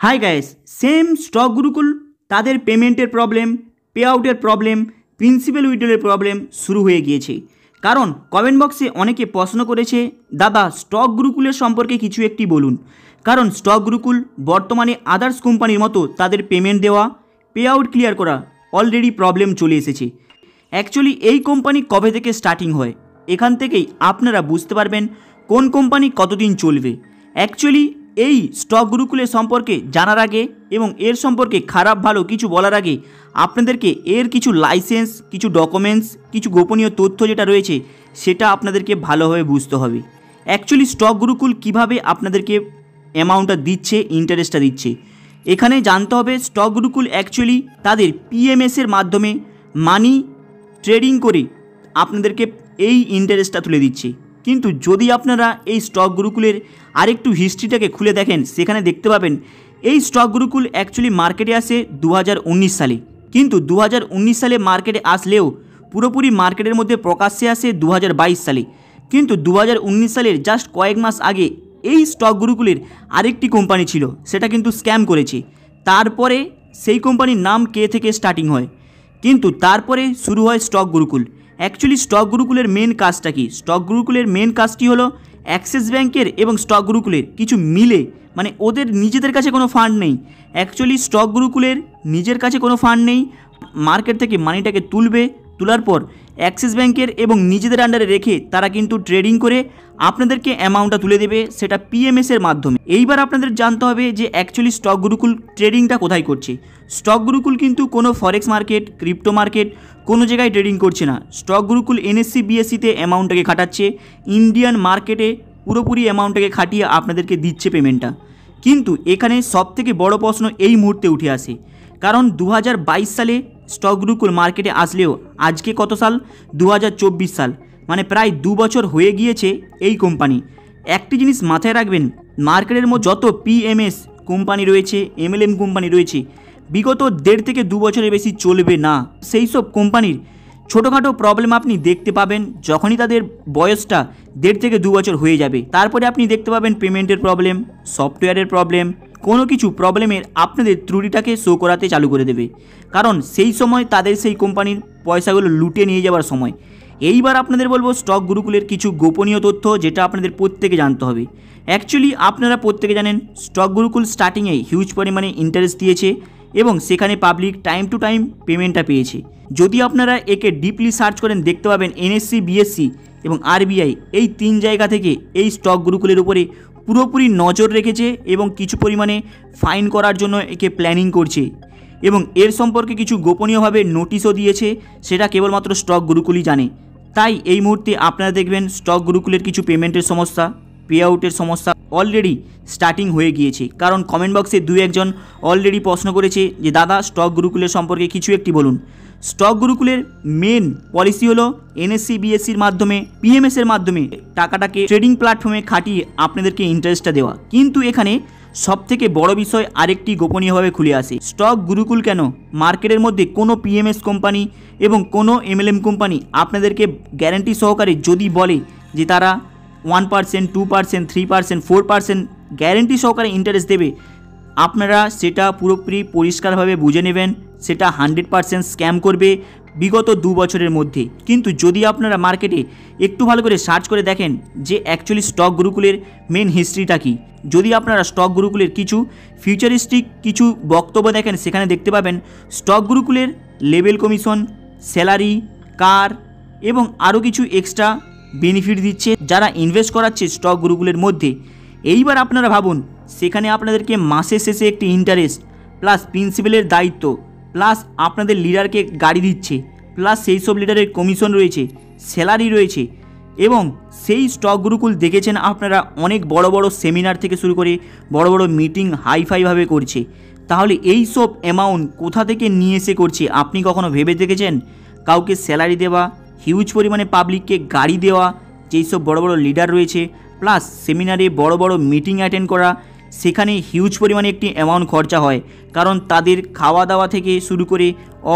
Hi guys, same stock Gurukul তাদের পেমেন্টের problem, pay আউটের প্রবলেম, প্রিন্সিপাল উইথড্রলের প্রবলেম শুরু হয়ে গিয়েছে। কারণ কমেন্ট বক্সে অনেকে প্রশ্ন করেছে, দাদা স্টক গুরুকুলের সম্পর্কে কিছু একটি বলুন। কারণ স্টক গুরুকুল বর্তমানে আদার্স কোম্পানির মতো তাদের পেমেন্ট দেওয়া, পে আউট ক্লিয়ার করা অলরেডি প্রবলেম চলে এসেছে। অ্যাকচুয়ালি এই কোম্পানি কবে থেকে স্টার্টিং হয়, এখান থেকেই আপনারা বুঝতে পারবেন কোন কোম্পানি কতদিন চলবে। অ্যাকচুয়ালি এই স্টক গুরুকুলের সম্পর্কে জানার আগে এবং এর সম্পর্কে খারাপ ভালো কিছু বলার আগে আপনাদেরকে এর কিছু লাইসেন্স, কিছু ডকুমেন্টস, কিছু গোপনীয় তথ্য যেটা রয়েছে সেটা আপনাদেরকে ভালোভাবে বুঝতে হবে। অ্যাকচুয়ালি স্টক গুরুকুল কিভাবে আপনাদেরকে অ্যামাউন্টটা দিচ্ছে, ইন্টারেস্টটা দিচ্ছে, এখানে জানতে হবে স্টক গুরুকুল অ্যাকচুয়ালি তাদের পিএমএসের মাধ্যমে মানি ট্রেডিং করে আপনাদেরকে এই ইন্টারেস্টটা তুলে দিচ্ছে। কিন্তু যদি আপনারা এই স্টক গুরুকুলের আরেকটু হিস্ট্রিটাকে খুলে দেখেন, সেখানে দেখতে পাবেন এই স্টক গুরুকুল অ্যাকচুয়ালি মার্কেটে আসে 2019 সালে। কিন্তু 2019 সালে মার্কেটে আসলেও পুরোপুরি মার্কেটের মধ্যে প্রকাশ্যে আসে 2022 সালে। কিন্তু 2019 সালের জাস্ট কয়েক মাস আগে এই স্টক গুরুকুলের আরেকটি কোম্পানি ছিল, সেটা কিন্তু স্ক্যাম করেছে। তারপরে সেই কোম্পানির নাম কে থেকে স্টার্টিং হয়, কিন্তু তারপরে শুরু হয় স্টক গুরুকুল। অ্যাকচুয়ালি স্টক গুরুকুলের মেন কাজটা কি? স্টক গুরুকুলের মেন কাজটি হলো অ্যাক্সিস ব্যাংকের এবং স্টক গুরুকুলের কিছু মিলে, মানে ওদের নিজেদের কাছে কোনো ফান্ড নেই। অ্যাকচুয়ালি স্টক গুরুকুলের নিজের কাছে কোনো ফান্ড নেই, মার্কেট থেকে মানিটাকে তোলার পর অ্যাক্সিস ব্যাংকের এবং নিজেদের আন্ডারে রেখে তারা কিন্তু ট্রেডিং করে আপনাদেরকে অ্যামাউন্টটা তুলে দেবে, সেটা পিএমএসের মাধ্যমে। এইবার আপনাদের জানতে হবে যে অ্যাকচুয়ালি স্টক গুরুকুল ট্রেডিংটা কোথায় করছে। স্টক গুরুকুল কিন্তু কোনো ফরেক্স মার্কেট, ক্রিপ্টো মার্কেট কোনো জায়গায় ট্রেডিং করছে না। স্টক গুরুকুল এনএসসি বিএসসিতে অ্যামাউন্টটাকে খাটাচ্ছে, ইন্ডিয়ান মার্কেটে পুরোপুরি অ্যামাউন্টটাকে খাটিয়ে আপনাদেরকে দিচ্ছে পেমেন্টটা। কিন্তু এখানে সবথেকে বড় প্রশ্ন এই মুহূর্তে উঠে আসে, কারণ 2022 সালে স্টক গুরুকুল মার্কেটে আসলেও আজকে কত সাল? 2024 সাল, মানে প্রায় 2 বছর হয়ে গিয়েছে এই কোম্পানি। একটি জিনিস মাথায় রাখবেন, মার্কেটের মধ্যে যত পিএমএস কোম্পানি রয়েছে, এমএলএম কোম্পানি রয়েছে, বিগত 1.5 থেকে 2 বছরের বেশি চলবে না। সেই সব কোম্পানির ছোটোখাটো প্রবলেম আপনি দেখতে পাবেন যখনই তাদের বয়সটা 1.5 থেকে 2 বছর হয়ে যাবে। তারপরে আপনি দেখতে পাবেন পেমেন্টের প্রবলেম, সফটওয়্যারের প্রবলেম, কোনো কিছু প্রবলেমের আপনাদের ত্রুটিটাকে শো করাতে চালু করে দেবে। কারণ সেই সময় তাদের সেই কোম্পানির পয়সাগুলো লুটে নিয়ে যাওয়ার সময়। এইবার আপনাদের বলবো স্টক গুরুকুলের কিছু গোপনীয় তথ্য যেটা আপনাদের প্রত্যেকে জানতে হবে। অ্যাকচুয়ালি আপনারা প্রত্যেকে জানেন স্টক গুরুকুল স্টার্টিংয়ে হিউজ পরিমাণে ইন্টারেস্ট দিয়েছে এবং সেখানে পাবলিক টাইম টু টাইম পেমেন্টটা পেয়েছে। যদি আপনারা একে ডিপলি সার্চ করেন দেখতে পাবেন এনএসসি, বিএসসি এবং আরবিআই এই 3 জায়গা থেকে এই স্টক গুরুকুলের উপরে পুরোপুরি নজর রেখেছে এবং কিছু পরিমাণে ফাইন করার জন্য একে প্ল্যানিং করছে এবং এর সম্পর্কে কিছু গোপনীয়ভাবে নোটিশও দিয়েছে, সেটা কেবলমাত্র স্টক গুরুকুলই জানে। তাই এই মুহূর্তে আপনারা দেখবেন স্টক গুরুকুলের কিছু পেমেন্টের সমস্যা, পে আউটের সমস্যা অলরেডি স্টার্টিং হয়ে গিয়েছে। কারণ কমেন্ট বক্সে 2-1 জন অলরেডি প্রশ্ন করেছে যে দাদা স্টক গুরুকুলের সম্পর্কে কিছু একটি বলুন। স্টক গুরুকুলের মেন পলিসি হলো এনএসসি বিএসসির মাধ্যমে, পিএমএসের মাধ্যমে টাকাটাকে ট্রেডিং প্ল্যাটফর্মে খাটিয়ে আপনাদেরকে ইন্টারেস্টটা দেওয়া। কিন্তু এখানে সবথেকে বড় বিষয় আরেকটি গোপনীয়ভাবে খুলে আসে, স্টক গুরুকুল কেন মার্কেটের মধ্যে কোনো পিএমএস কোম্পানি এবং কোনো এমএলএম কোম্পানি আপনাদেরকে গ্যারান্টি সহকারে যদি বলে যে তারা 1%, 2%, 3%, 4% গ্যারেন্টি সহকারে ইন্টারেস্ট দেবে, আপনারা সেটা পুরোপুরি পরিষ্কারভাবে বুঝে নেবেন সেটা 100% স্ক্যাম করবে বিগত 2 বছরের মধ্যে। কিন্তু যদি আপনারা মার্কেটে একটু ভালো করে সার্চ করে দেখেন যে অ্যাকচুয়ালি স্টক গুরুকুলের মেন হিস্ট্রিটা কী, যদি আপনারা স্টক গুরুকুলের কিছু ফিউচারিস্টিক কিছু বক্তব্য দেখেন, সেখানে দেখতে পাবেন স্টক গুরুকুলের লেভেল কমিশন, স্যালারি, কার এবং আরও কিছু এক্সট্রা বেনিফিট দিচ্ছে যারা ইনভেস্ট করাচ্ছে স্টক গুরুকুলের মধ্যে। এইবার আপনারা ভাবুন, সেখানে আপনাদেরকে মাসের শেষে একটি ইন্টারেস্ট প্লাস প্রিন্সিপালের দায়িত্ব প্লাস আপনাদের লিডারকে গাড়ি দিচ্ছে, প্লাস সেই সব লিডারের কমিশন রয়েছে, স্যালারি রয়েছে এবং সেই স্টক গুরুকুল দেখেছেন আপনারা অনেক বড় বড় সেমিনার থেকে শুরু করে বড় বড় মিটিং হাইফাইভাবে করছে। তাহলে এই সব অ্যামাউন্ট কোথা থেকে নিয়ে এসে করছে আপনি কখনো ভেবে দেখেছেন? কাউকে স্যালারি দেওয়া, হিউজ পরিমাণে পাবলিককে গাড়ি দেওয়া, যেই সব বড় বড় লিডার রয়েছে, প্লাস সেমিনারে বড় বড় মিটিং অ্যাটেন্ড করা, সেখানে হিউজ পরিমাণে একটি অ্যামাউন্ট খরচা হয়। কারণ তাদের খাওয়া দাওয়া থেকে শুরু করে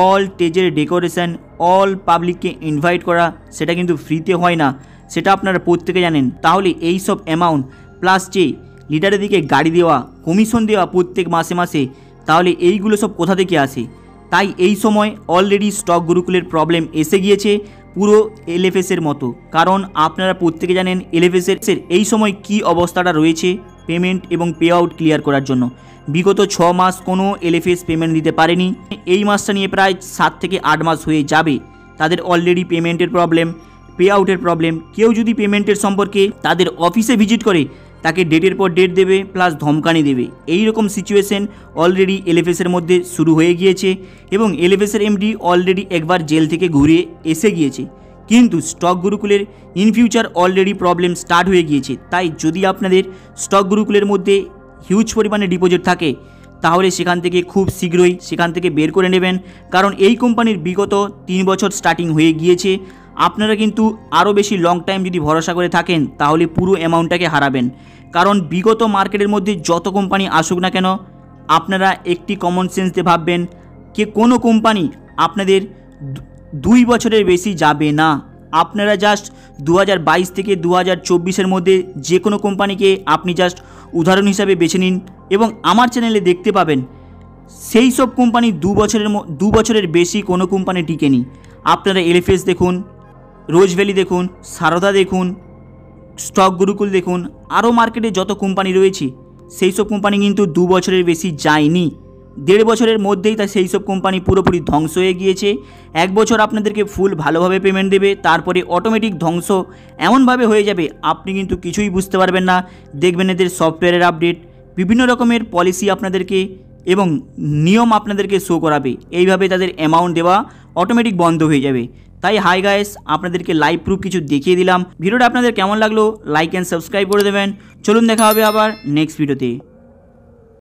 অল স্টেজের ডেকোরেশন, অল পাবলিককে ইনভাইট করা, সেটা কিন্তু ফ্রিতে হয় না, সেটা আপনারা প্রত্যেকে জানেন। তাহলে এই সব অ্যামাউন্ট প্লাস যে লিডারের দিকে গাড়ি দেওয়া, কমিশন দেওয়া প্রত্যেক মাসে মাসে, তাহলে এইগুলো সব কোথা থেকে আসে? তাই এই সময় অলরেডি স্টক গুরুকুলের প্রবলেম এসে গিয়েছে পুরো এলএফএসের মতো। কারণ আপনারা প্রত্যেকে জানেন এলএফএসের এই সময় কি অবস্থাটা রয়েছে পেমেন্ট এবং পে আউট ক্লিয়ার করার জন্য। বিগত 6 মাস কোনো এলএফএস পেমেন্ট দিতে পারেনি। এই মাসটা নিয়ে প্রায় 7 থেকে 8 মাস হয়ে যাবে। তাদের অলরেডি পেমেন্টের প্রবলেম, পে আউটের প্রবলেম। কেউ যদি পেমেন্টের সম্পর্কে তাদের অফিসে ভিজিট করে তাকে ডেটের পর ডেট দেবে প্লাস ধমকানি দেবে। এই রকম সিচুয়েশন অলরেডি এলএফএসের মধ্যে শুরু হয়ে গিয়েছে এবং এলএফএসের এমডি অলরেডি একবার জেল থেকে ঘুরে এসে গিয়েছে। কিন্তু স্টক গুরুকুলের in future already problem start হয়ে গিয়েছে। তাই যদি আপনাদের স্টক গুরুকুলের মধ্যে হিউজ পরিমাণে ডিপোজিট থাকে তাহলে সেখান থেকে খুব শীঘ্রই সেখান থেকে বের করে নেবেন। কারণ এই কোম্পানির বিগত 3 বছর স্টার্টিং হয়ে গিয়েছে। আপনারা কিন্তু আরও বেশি লং টাইম যদি ভরসা করে থাকেন তাহলে পুরো অ্যামাউন্টটাকে হারাবেন। কারণ বিগত মার্কেটের মধ্যে যত কোম্পানি আসুক না কেন, আপনারা একটি কমন সেন্স দিয়ে ভাববেন যে কোনো কোম্পানি আপনাদের 2 বছরের বেশি যাবে না। আপনারা জাস্ট 2022 থেকে 2024-এর মধ্যে যে কোনো কোম্পানিকে আপনি জাস্ট উদাহরণ হিসাবে বেছে নিন এবং আমার চ্যানেলে দেখতে পাবেন সেই সব কোম্পানি 2 বছরের বেশি কোনো কোম্পানি টিকেনি। আপনারা এলএফএস দেখুন, রোজ ভ্যালি দেখুন, সারদা দেখুন, স্টক গুরুকুল দেখুন, আরও মার্কেটে যত কোম্পানি রয়েছে সেই সব কোম্পানি কিন্তু 2 বছরের বেশি যায়নি। 1.5 বছরের মধ্যেই তা সেই সব কোম্পানি পুরোপুরি ধ্বংস হয়ে গিয়েছে। 1 বছর আপনাদেরকে ফুল ভালোভাবে পেমেন্ট দেবে, তারপরে অটোমেটিক ধ্বংস এমনভাবে হয়ে যাবে আপনি কিন্তু কিছুই বুঝতে পারবেন না। দেখবেন এদের সফটওয়্যারের আপডেট, বিভিন্ন রকমের পলিসি আপনাদেরকে এবং নিয়ম আপনাদেরকে শো করাবে। এইভাবে তাদের অ্যামাউন্ট দেওয়া অটোমেটিক বন্ধ হয়ে যাবে। তাই হাই গাইস, আপনাদেরকে লাইভ প্রুফ কিছু দেখিয়ে দিলাম। ভিডিওটা আপনাদের কেমন লাগলো লাইক অ্যান্ড সাবস্ক্রাইব করে দেবেন। চলুন দেখা হবে আবার নেক্সট ভিডিওতে।